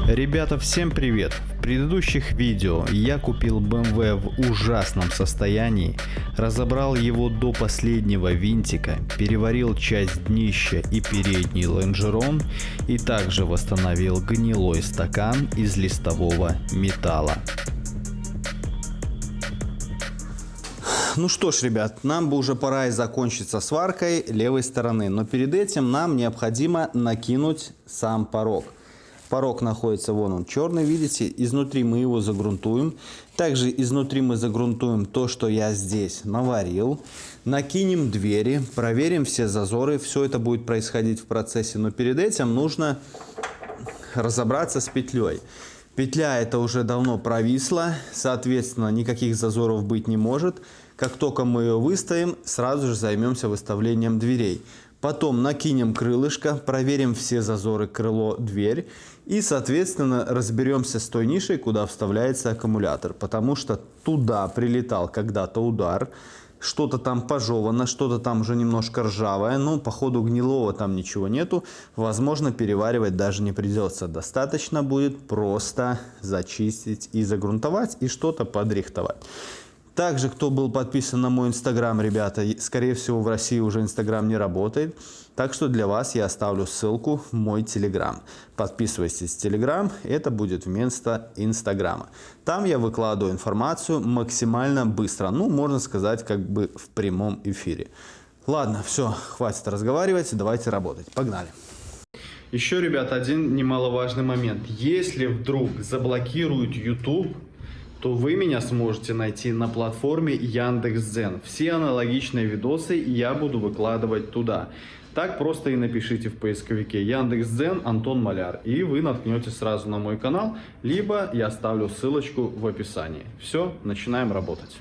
Ребята, всем привет! В предыдущих видео я купил BMW в ужасном состоянии, разобрал его до последнего винтика, переварил часть днища и передний лонжерон и также восстановил гнилой стакан из листового металла. Ну что ж, ребят, нам бы уже пора и закончить со сваркой левой стороны, но перед этим нам необходимо накинуть сам порог. Порог находится, вон он черный, видите, изнутри мы его загрунтуем. Также изнутри мы загрунтуем то, что я здесь наварил. Накинем двери, проверим все зазоры, все это будет происходить в процессе, но перед этим нужно разобраться с петлей. Петля эта уже давно провисла, соответственно, никаких зазоров быть не может. Как только мы ее выставим, сразу же займемся выставлением дверей. Потом накинем крылышко, проверим все зазоры крыло-дверь и, соответственно, разберемся с той нишей, куда вставляется аккумулятор. Потому что туда прилетал когда-то удар, что-то там пожевано, что-то там уже немножко ржавое, но по ходу гнилого там ничего нету. Возможно, переваривать даже не придется. Достаточно будет просто зачистить и загрунтовать и что-то подрихтовать. Также, кто был подписан на мой инстаграм, ребята, скорее всего, в России уже инстаграм не работает. Так что для вас я оставлю ссылку в мой телеграм. Подписывайтесь в телеграм, это будет вместо инстаграма. Там я выкладываю информацию максимально быстро. Ну, можно сказать, как бы в прямом эфире. Ладно, все, хватит разговаривать, давайте работать. Погнали. Еще, ребята, один немаловажный момент. Если вдруг заблокируют YouTube, то вы меня сможете найти на платформе Яндекс.Дзен. Все аналогичные видосы я буду выкладывать туда. Так просто и напишите в поисковике Яндекс.Дзен Антон Маляр, и вы наткнетесь сразу на мой канал, либо я оставлю ссылочку в описании. Все, начинаем работать.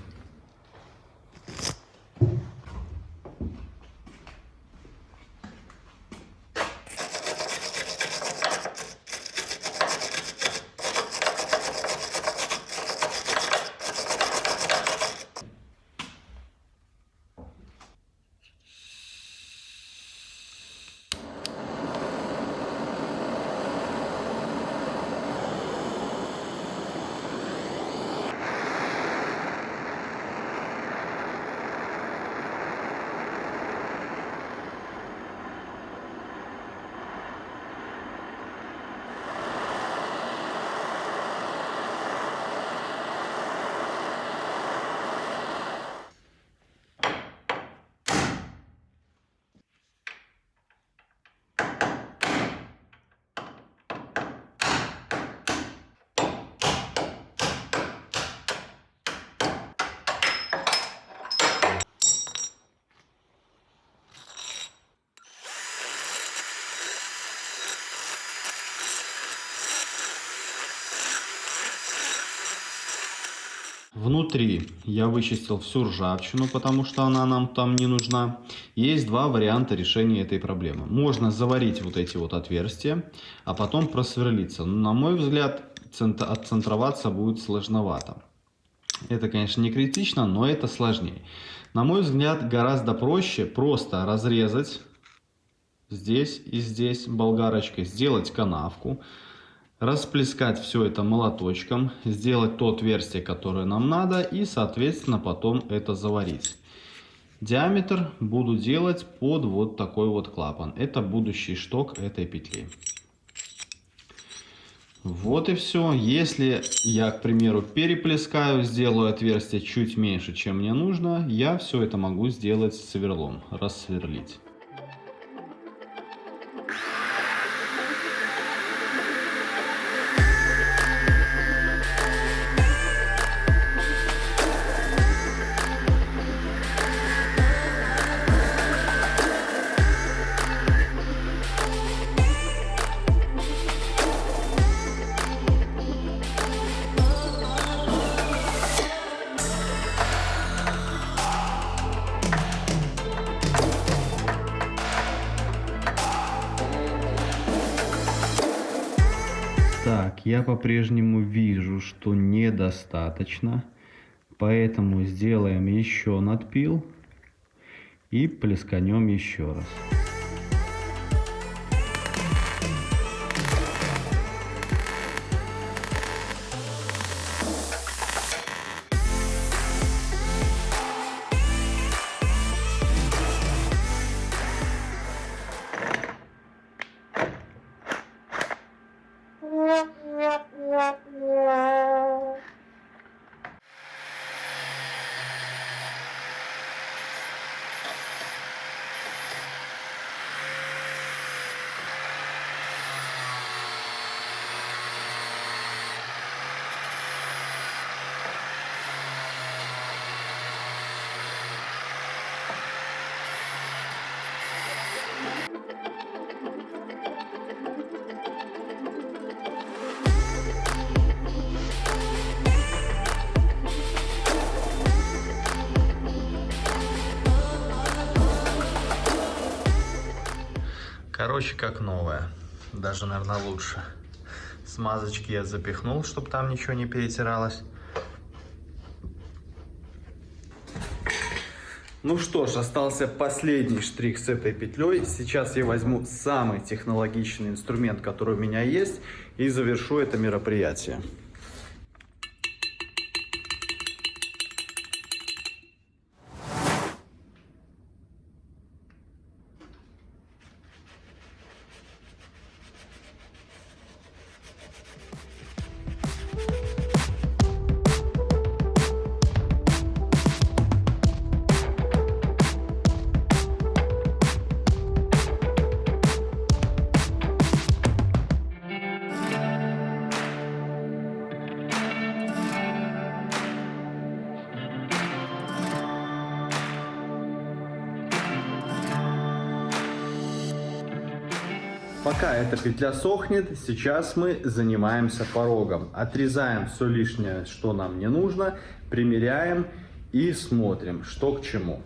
Внутри я вычистил всю ржавчину, потому что она нам там не нужна. Есть два варианта решения этой проблемы. Можно заварить вот эти вот отверстия, а потом просверлиться. Но, на мой взгляд, отцентроваться будет сложновато. Это, конечно, не критично, но это сложнее. На мой взгляд, гораздо проще просто разрезать здесь и здесь болгарочкой, сделать канавку. Расплескать все это молоточком, сделать то отверстие, которое нам надо, и, соответственно, потом это заварить. Диаметр буду делать под вот такой вот клапан. Это будущий шток этой петли. Вот и все. Если я, к примеру, переплескаю, сделаю отверстие чуть меньше, чем мне нужно, я все это могу сделать сверлом, рассверлить. Так, я по-прежнему вижу, что недостаточно, поэтому сделаем еще надпил и плесканем еще раз. Короче, как новая. Даже, наверное, лучше. Смазочки я запихнул, чтобы там ничего не перетиралось. Ну что ж, остался последний штрих с этой петлей. Сейчас я возьму самый технологичный инструмент, который у меня есть, и завершу это мероприятие. Пока эта петля сохнет, сейчас мы занимаемся порогом. Отрезаем все лишнее, что нам не нужно, примеряем и смотрим, что к чему.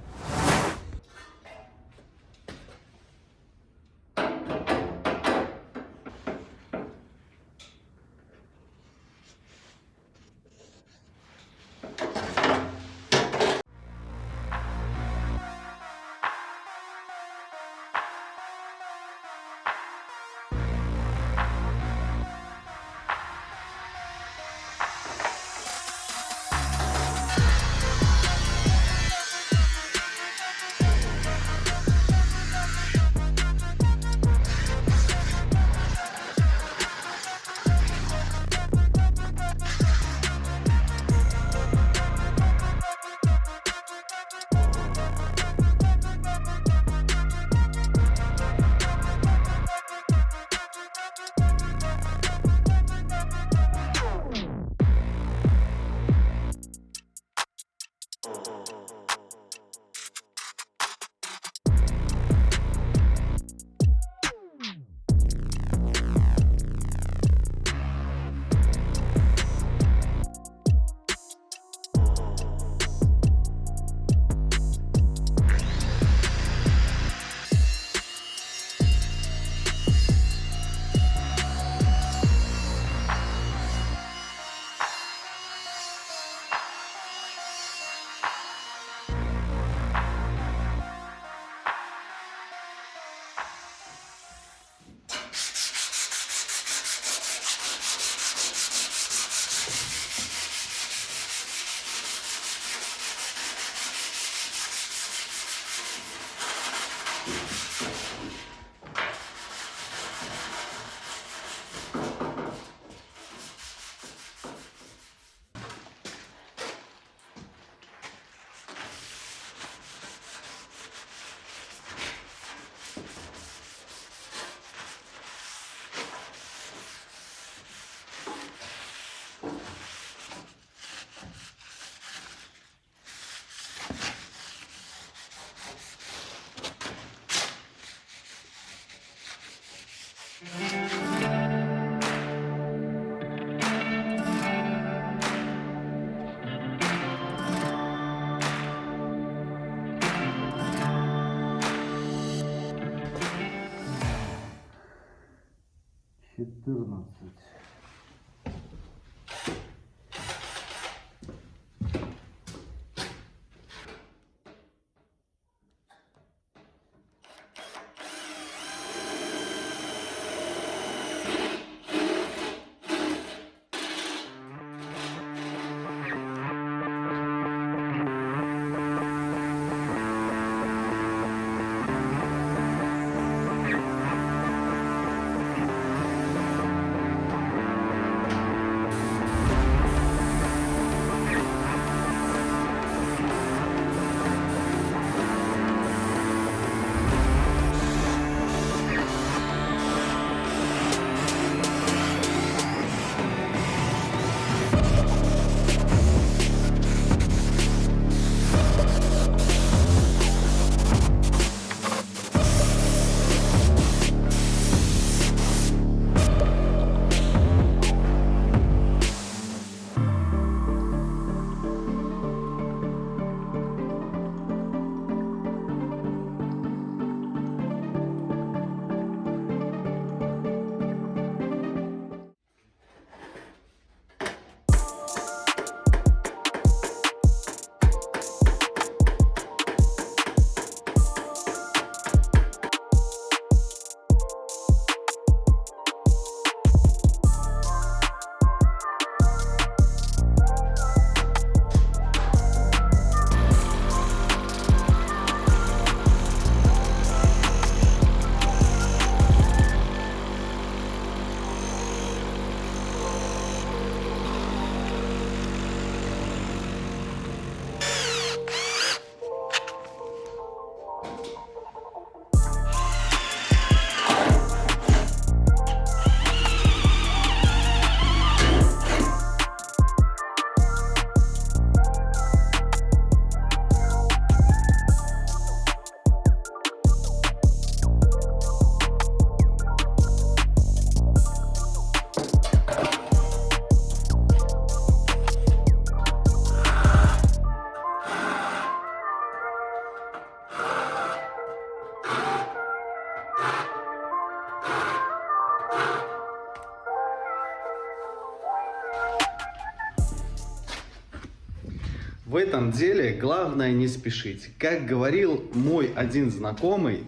В этом деле главное не спешить. Как говорил мой один знакомый,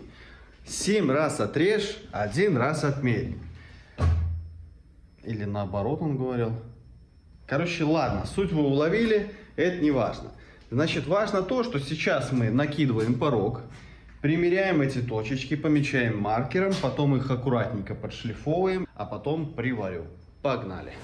7 раз отрежь, 1 раз отмерь. Или наоборот он говорил. Короче, ладно, суть вы уловили, это не важно. Значит, важно то, что сейчас мы накидываем порог, примеряем эти точечки, помечаем маркером, потом их аккуратненько подшлифовываем, а потом приварю. Погнали!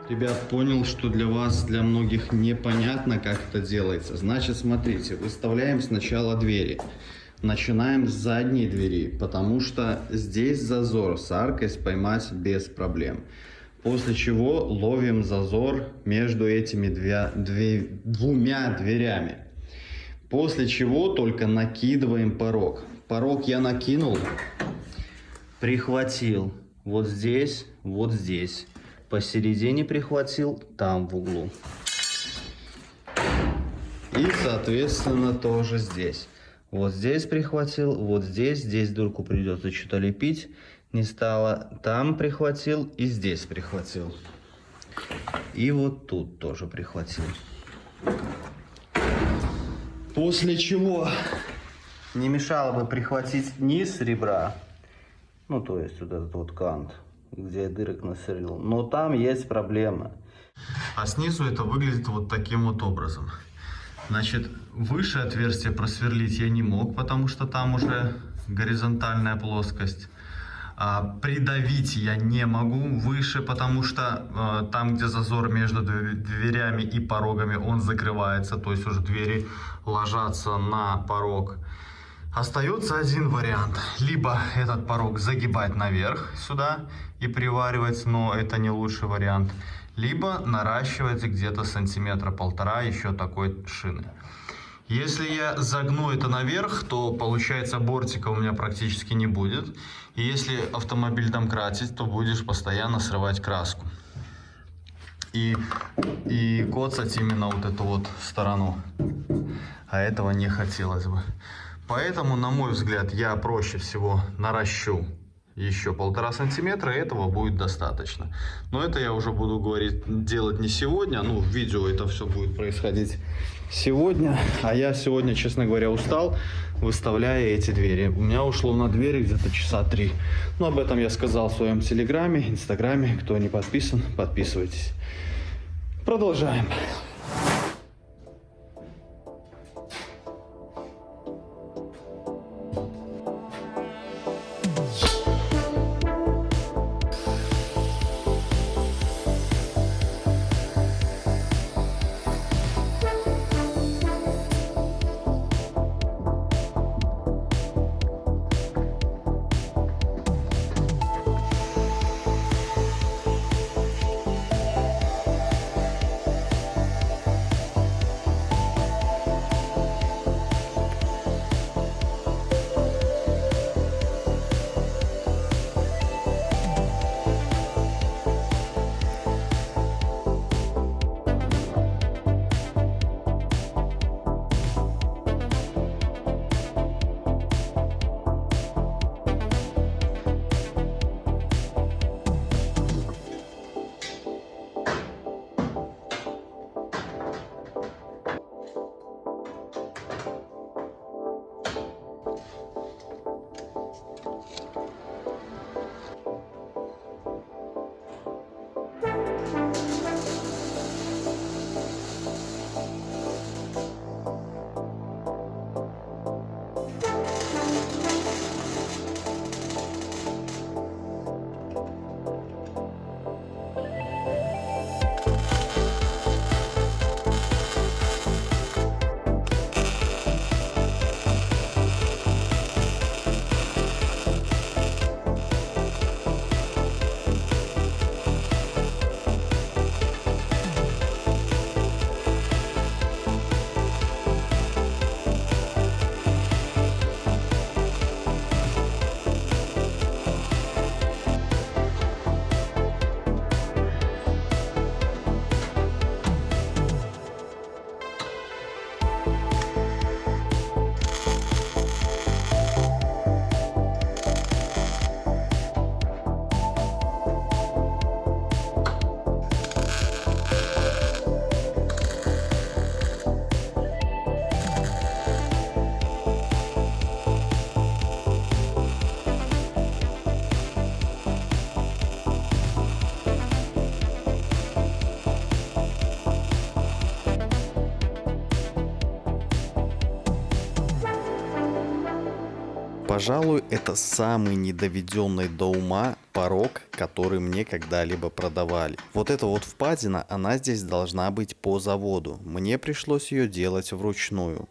Ребят, понял, что для вас, для многих непонятно, как это делается. Значит, смотрите, выставляем сначала двери. Начинаем с задней двери, потому что здесь зазор с аркой поймать без проблем. После чего ловим зазор между этими двумя дверями. После чего только накидываем порог. Порог я накинул, прихватил вот здесь, вот здесь. Посередине прихватил, там в углу. И, соответственно, тоже здесь. Вот здесь прихватил, вот здесь дырку придется что-то лепить. Не стало. Там прихватил и здесь прихватил. И вот тут тоже прихватил. После чего не мешало бы прихватить низ ребра. Ну, то есть вот этот вот кант, где я дырок насверлил. Но там есть проблема. А снизу это выглядит вот таким вот образом. Значит, выше отверстие просверлить я не мог, потому что там уже горизонтальная плоскость. Придавить я не могу выше, потому что там, где зазор между дверями и порогами, он закрывается. То есть уже двери ложатся на порог. Остается один вариант. Либо этот порог загибать наверх сюда и приваривать, но это не лучший вариант. Либо наращивать где-то сантиметра полтора еще такой шины. Если я загну это наверх, то получается бортика у меня практически не будет. И если автомобиль домкрасить, то будешь постоянно срывать краску. И коцать именно вот эту вот сторону. А этого не хотелось бы. Поэтому, на мой взгляд, я проще всего наращу еще 1,5 сантиметра, и этого будет достаточно. Но это я уже буду делать не сегодня, ну, в видео это все будет происходить сегодня. А я сегодня, честно говоря, устал, выставляя эти двери. У меня ушло на двери где-то часа 3. Но об этом я сказал в своем телеграме, инстаграме. Кто не подписан, подписывайтесь. Продолжаем. пожалуй, это самый недоведенный до ума порог, который мне когда-либо продавали. Вот эта вот впадина, она здесь должна быть по заводу. Мне пришлось ее делать вручную.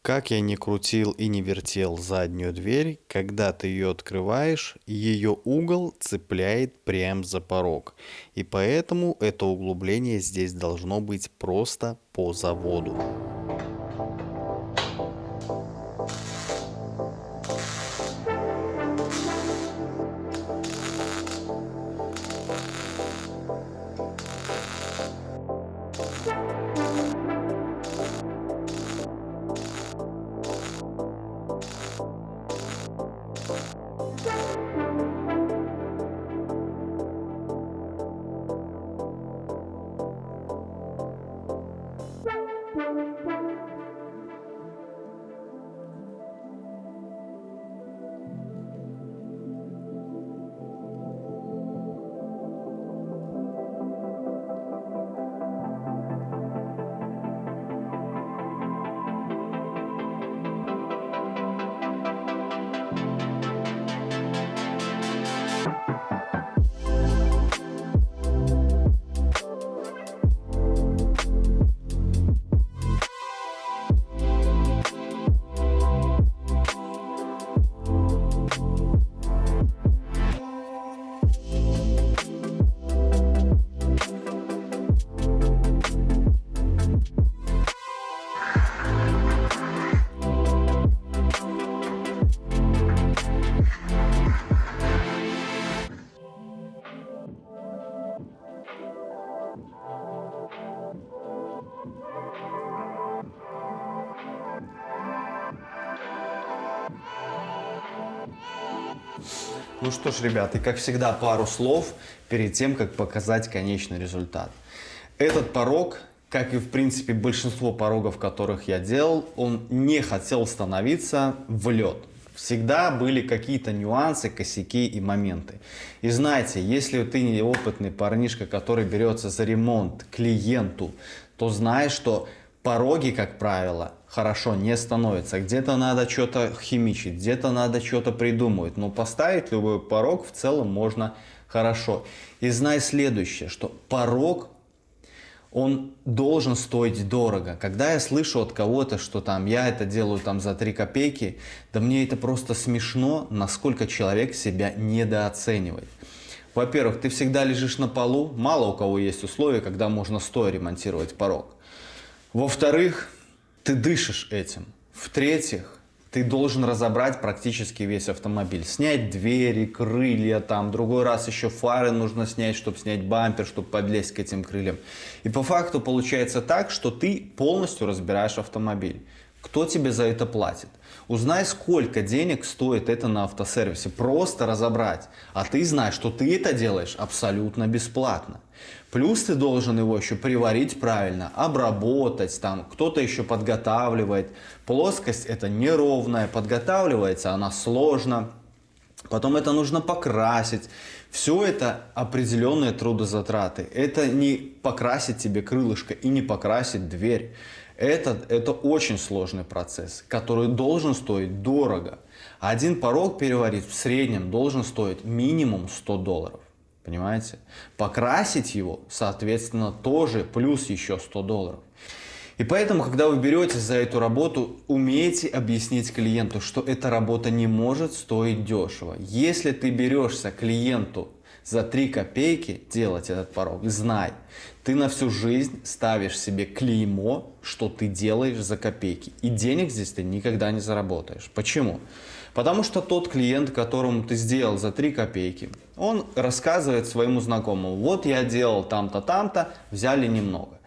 Как я ни крутил и не вертел заднюю дверь, когда ты ее открываешь, ее угол цепляет прям за порог. И поэтому это углубление здесь должно быть просто по заводу. Ну что ж, ребята, и как всегда пару слов перед тем, как показать конечный результат. Этот порог, как и в принципе большинство порогов, которых я делал, он не хотел становиться в лед. Всегда были какие-то нюансы, косяки и моменты. И знаете, если ты неопытный парнишка, который берется за ремонт клиенту, то знаешь, что пороги, как правило, хорошо не становятся. Где-то надо что-то химичить, где-то надо что-то придумывать. Но поставить любой порог в целом можно хорошо. И знай следующее, что порог, он должен стоить дорого. Когда я слышу от кого-то, что там я это делаю там за 3 копейки, да мне это просто смешно, насколько человек себя недооценивает. Во-первых, ты всегда лежишь на полу, мало у кого есть условия, когда можно стоя ремонтировать порог. Во-вторых, ты дышишь этим. В-третьих, ты должен разобрать практически весь автомобиль. Снять двери, крылья, там, другой раз еще фары нужно снять, чтобы снять бампер, чтобы подлезть к этим крыльям. И по факту получается так, что ты полностью разбираешь автомобиль. Кто тебе за это платит? Узнай, сколько денег стоит это на автосервисе. Просто разобрать. А ты знаешь, что ты это делаешь абсолютно бесплатно. Плюс ты должен его еще приварить правильно, обработать, там кто-то еще подготавливает. Плоскость это неровная, подготавливается она сложно. Потом это нужно покрасить. Все это определенные трудозатраты. Это не покрасить тебе крылышко и не покрасить дверь. Это очень сложный процесс, который должен стоить дорого. Один порог переварить в среднем должен стоить минимум $100. Понимаете? Покрасить его, соответственно, тоже плюс еще $100. И поэтому, когда вы беретесь за эту работу, умейте объяснить клиенту, что эта работа не может стоить дешево. Если ты берешься клиенту за 3 копейки делать этот порог, знай, ты на всю жизнь ставишь себе клеймо, что ты делаешь за копейки. И денег здесь ты никогда не заработаешь. Почему? Потому что тот клиент, которому ты сделал за 3 копейки, он рассказывает своему знакомому: вот я делал там-то, там-то, взяли немного.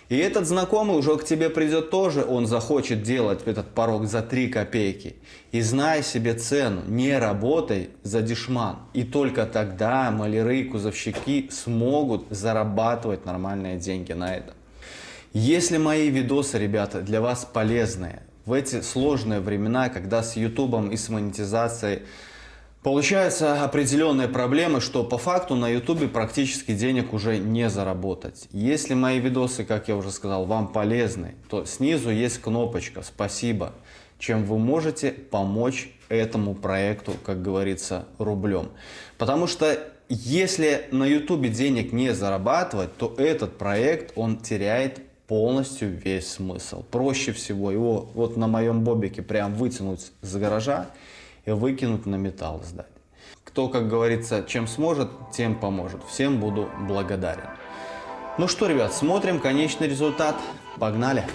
И этот знакомый уже к тебе придет тоже, он захочет делать этот порог за 3 копейки. И знай себе цену, не работай за дешман. И только тогда маляры и кузовщики смогут зарабатывать нормальные деньги на это. Если мои видосы, ребята, для вас полезные, в эти сложные времена, когда с ютубом и с монетизацией получаются определенные проблемы, что по факту на ютубе практически денег уже не заработать. Если мои видосы, как я уже сказал, вам полезны, то снизу есть кнопочка «Спасибо», чем вы можете помочь этому проекту, как говорится, рублем. Потому что если на YouTube денег не зарабатывать, то этот проект, он теряет полностью весь смысл. Проще всего его вот на моем бобике прям вытянуть с гаража и выкинуть на металл сдать. Кто, как говорится, чем сможет, тем поможет. Всем буду благодарен. Ну что, ребят, смотрим конечный результат. Погнали!